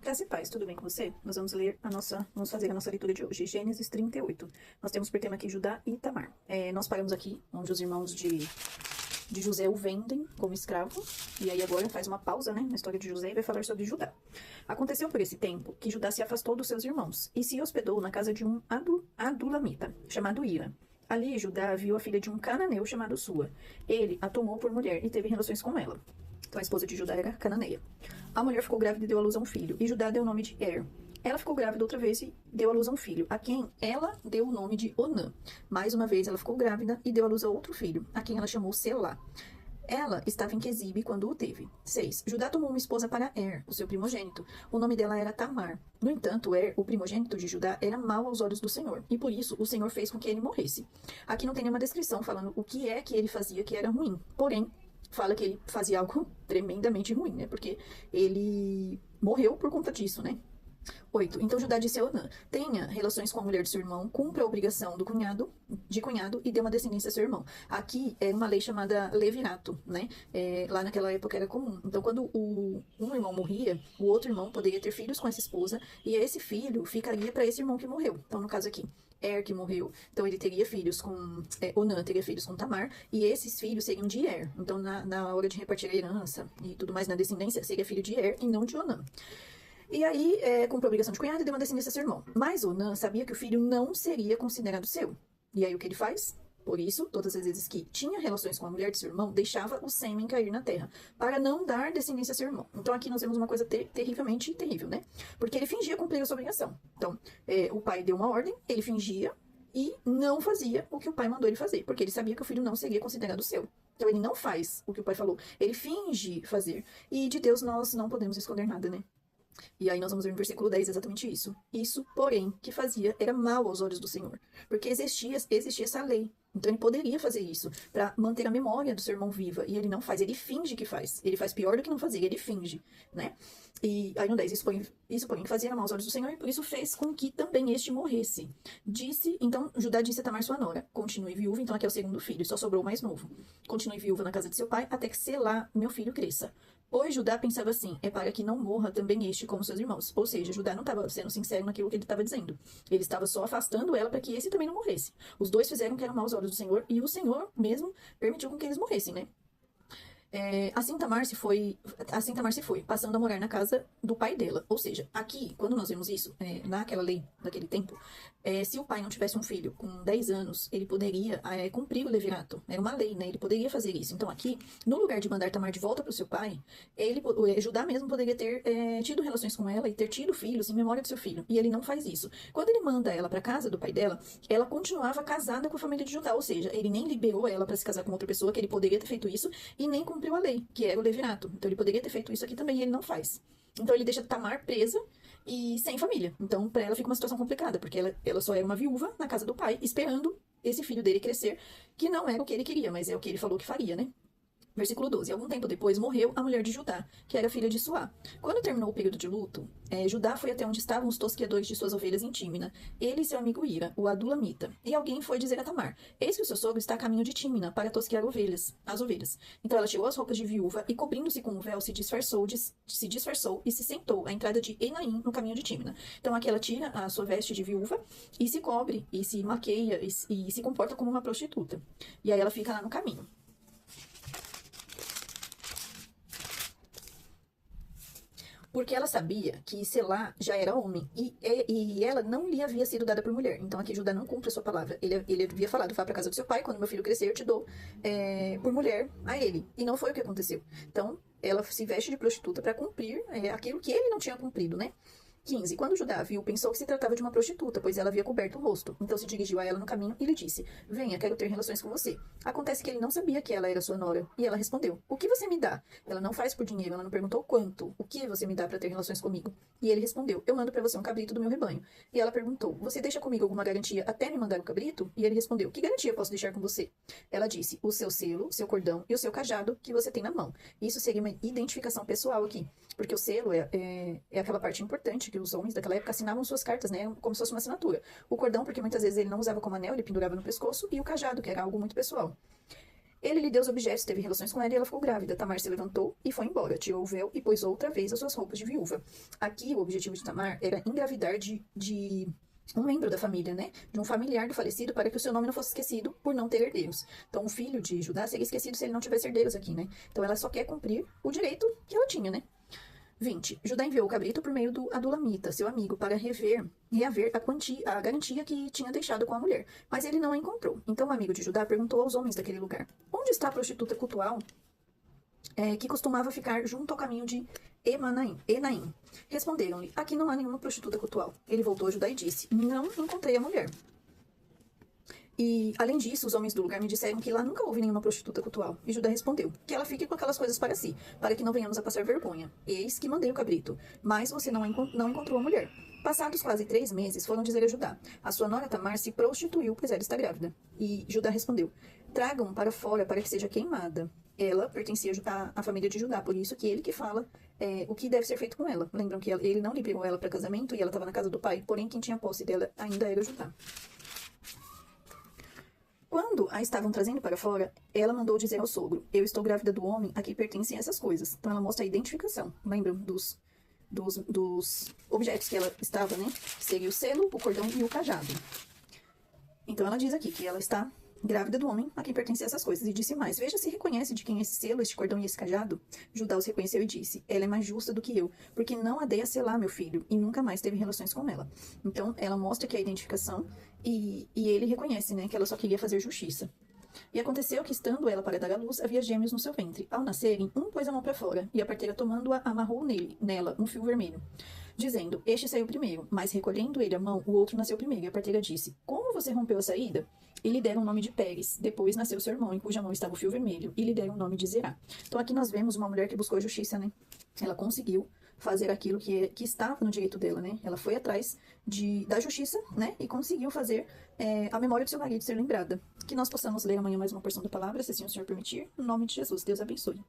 Graça e paz, tudo bem com você? Nós vamos fazer a nossa leitura de hoje, Gênesis 38. Nós temos por tema aqui Judá e Tamar. Nós paramos aqui, onde os irmãos de José o vendem como escravo, e aí agora faz uma pausa, né, na história de José e vai falar sobre Judá. Aconteceu por esse tempo que Judá se afastou dos seus irmãos e se hospedou na casa de um adulamita, chamado Ira. Ali Judá viu a filha de um cananeu chamado Sua. Ele a tomou por mulher e teve relações com ela. Então a esposa de Judá era cananeia. A mulher ficou grávida e deu à luz a um filho, e Judá deu o nome de Er. Ela ficou grávida outra vez e deu à luz a um filho, a quem ela deu o nome de Onã. Mais uma vez ela ficou grávida e deu à luz a outro filho, a quem ela chamou Selá. Ela estava em Quezibe quando o teve. 6. Judá tomou uma esposa para Er, o seu primogênito. O nome dela era Tamar. No entanto, Er, o primogênito de Judá, era mau aos olhos do Senhor, e por isso o Senhor fez com que ele morresse. Aqui não tem nenhuma descrição falando o que é que ele fazia que era ruim. Porém, fala que ele fazia algo tremendamente ruim, né? Porque ele morreu por conta disso, né? 8. Então Judá disse a Onã: tenha relações com a mulher de seu irmão, cumpra a obrigação do cunhado e dê uma descendência a seu irmão. Aqui é uma lei chamada levirato, né? Lá naquela época era comum. Então quando um irmão morria, o outro irmão poderia ter filhos com essa esposa, e esse filho ficaria para esse irmão que morreu. Então no caso aqui, Er que morreu, então ele teria filhos com Onã teria filhos com Tamar, e esses filhos seriam de Er. Então na hora de repartir a herança e tudo mais na descendência, seria filho de Er e não de Onã. E aí, cumpriu a obrigação de cunhado e deu uma descendência a seu irmão. Mas Onã sabia que o filho não seria considerado seu. E aí o que ele faz? Por isso, todas as vezes que tinha relações com a mulher de seu irmão, deixava o sêmen cair na terra, para não dar descendência a seu irmão. Então aqui nós vemos uma coisa terrivelmente terrível, né? Porque ele fingia cumprir a sua obrigação. Então, o pai deu uma ordem, ele fingia e não fazia o que o pai mandou ele fazer, porque ele sabia que o filho não seria considerado seu. Então ele não faz o que o pai falou, ele finge fazer. E de Deus nós não podemos esconder nada, né? E aí nós vamos ver no versículo 10 exatamente isso. Isso, porém, que fazia era mal aos olhos do Senhor, porque existia essa lei. Então ele poderia fazer isso para manter a memória do seu irmão viva, e ele não faz, ele finge que faz. Ele faz pior do que não fazer, ele finge, né? E aí no 10, isso porém que fazia mal aos olhos do Senhor, e por isso fez com que também este morresse. Então Judá disse a Tamar sua nora: continue viúva, então aqui é o segundo filho, só sobrou o mais novo. Continue viúva na casa de seu pai, até que Selá, meu filho, cresça. Pois Judá pensava assim: é para que não morra também este como seus irmãos. Ou seja, Judá não estava sendo sincero naquilo que ele estava dizendo. Ele estava só afastando ela para que esse também não morresse. Os dois fizeram que era mal aos olhos do Senhor, e o Senhor mesmo permitiu com que eles morressem, né? Assim Tamar se foi, passando a morar na casa do pai dela. Ou seja, aqui, quando nós vemos isso, naquela lei daquele tempo, se o pai não tivesse um filho com 10 anos, ele poderia cumprir o levirato. Era uma lei, né? Ele poderia fazer isso. Então aqui, no lugar de mandar Tamar de volta para o seu pai, Judá mesmo poderia ter tido relações com ela e ter tido filhos em memória do seu filho. E ele não faz isso. Quando ele manda ela para casa do pai dela, ela continuava casada com a família de Judá. Ou seja, ele nem liberou ela para se casar com outra pessoa, que ele poderia ter feito isso, e nem cumpriu a lei, que era o levirato. Então ele poderia ter feito isso aqui também, e ele não faz. Então ele deixa Tamar presa e sem família. Então para ela fica uma situação complicada, porque ela só era uma viúva na casa do pai, esperando esse filho dele crescer, que não era o que ele queria, mas é o que ele falou que faria, né? Versículo 12. Algum tempo depois morreu a mulher de Judá, que era filha de Suá. Quando terminou o período de luto, Judá foi até onde estavam os tosqueadores de suas ovelhas em Tímina, ele e seu amigo Ira, o adulamita. E alguém foi dizer a Tamar: eis que o seu sogro está a caminho de Tímina para tosquear as ovelhas. Então ela tirou as roupas de viúva e, cobrindo-se com um véu, se disfarçou e se sentou à entrada de Enaim, no caminho de Tímina. Então aqui ela tira a sua veste de viúva e se cobre, e se maqueia, e se comporta como uma prostituta. E aí ela fica lá no caminho. Porque ela sabia que Selá já era homem, e ela não lhe havia sido dada por mulher. Então aqui Judá não cumpre a sua palavra. Ele havia falado: vá para a casa do seu pai, quando meu filho crescer eu te dou por mulher a ele. E não foi o que aconteceu. Então ela se veste de prostituta para cumprir aquilo que ele não tinha cumprido, né? 15. Quando Judá viu, pensou que se tratava de uma prostituta, pois ela havia coberto o rosto. Então se dirigiu a ela no caminho e lhe disse: venha, quero ter relações com você. Acontece que ele não sabia que ela era sua nora. E ela respondeu: o que você me dá? Ela não faz por dinheiro, ela não perguntou quanto. O que você me dá para ter relações comigo? E ele respondeu: eu mando para você um cabrito do meu rebanho. E ela perguntou: você deixa comigo alguma garantia até me mandar o cabrito? E ele respondeu: que garantia posso deixar com você? Ela disse: o seu selo, o seu cordão e o seu cajado que você tem na mão. Isso seria uma identificação pessoal aqui, porque o selo é aquela parte importante que os homens daquela época assinavam suas cartas, né, como se fosse uma assinatura. O cordão, porque muitas vezes ele não usava como anel, ele pendurava no pescoço, e o cajado, que era algo muito pessoal. Ele lhe deu os objetos, teve relações com ela e ela ficou grávida. Tamar se levantou e foi embora, tirou o véu e pôs outra vez as suas roupas de viúva. Aqui, o objetivo de Tamar era engravidar de um membro da família, né? De um familiar do falecido, para que o seu nome não fosse esquecido por não ter herdeiros. Então, o filho de Judá seria esquecido se ele não tivesse herdeiros aqui, né? Então, ela só quer cumprir o direito que ela tinha, né? 20. Judá enviou o cabrito por meio do Adulamita, seu amigo, para reaver a garantia que tinha deixado com a mulher. Mas ele não a encontrou. Então o amigo de Judá perguntou aos homens daquele lugar: onde está a prostituta cultual que costumava ficar junto ao caminho de Enaim? Responderam-lhe: aqui não há nenhuma prostituta cultual. Ele voltou a Judá e disse: não encontrei a mulher. E, além disso, os homens do lugar me disseram que lá nunca houve nenhuma prostituta cultual. E Judá respondeu: que ela fique com aquelas coisas para si, para que não venhamos a passar vergonha. Eis que mandei o cabrito, mas você não encontrou a mulher. Passados quase 3 meses, foram dizer a Judá: a sua nora Tamar se prostituiu, pois ela está grávida. E Judá respondeu: tragam para fora para que seja queimada. Ela pertencia à família de Judá, por isso que ele que fala o que deve ser feito com ela. Lembram que ele não liberou ela para casamento e ela estava na casa do pai, porém quem tinha posse dela ainda era Judá. Quando a estavam trazendo para fora, ela mandou dizer ao sogro: eu estou grávida do homem a quem pertencem essas coisas. Então ela mostra a identificação. Lembram dos objetos que ela estava, né? Seria o selo, o cordão e o cajado. Então ela diz aqui que ela está grávida do homem a quem pertencem essas coisas. E disse mais: veja se reconhece de quem é esse selo, este cordão e esse cajado. Judá os reconheceu e disse: ela é mais justa do que eu, porque não a dei a selar, meu filho, e nunca mais teve relações com ela. Então ela mostra que a identificação e ele reconhece, né, que ela só queria fazer justiça. E aconteceu que, estando ela para dar à luz, havia gêmeos no seu ventre. Ao nascerem, um pôs a mão para fora, e a parteira, tomando-a, amarrou nela um fio vermelho, dizendo: este saiu primeiro. Mas, recolhendo ele a mão, o outro nasceu primeiro. E a parteira disse: como você rompeu a saída? E lhe deram o nome de Pérez. Depois nasceu seu irmão, em cuja mão estava o fio vermelho, e lhe deram o nome de Zerá. Então aqui nós vemos uma mulher que buscou a justiça, né? Ela conseguiu fazer aquilo que estava no direito dela, né? Ela foi atrás da justiça, né? E conseguiu fazer a memória do seu marido ser lembrada. Que nós possamos ler amanhã mais uma porção da palavra, se assim o Senhor permitir. No nome de Jesus, Deus abençoe.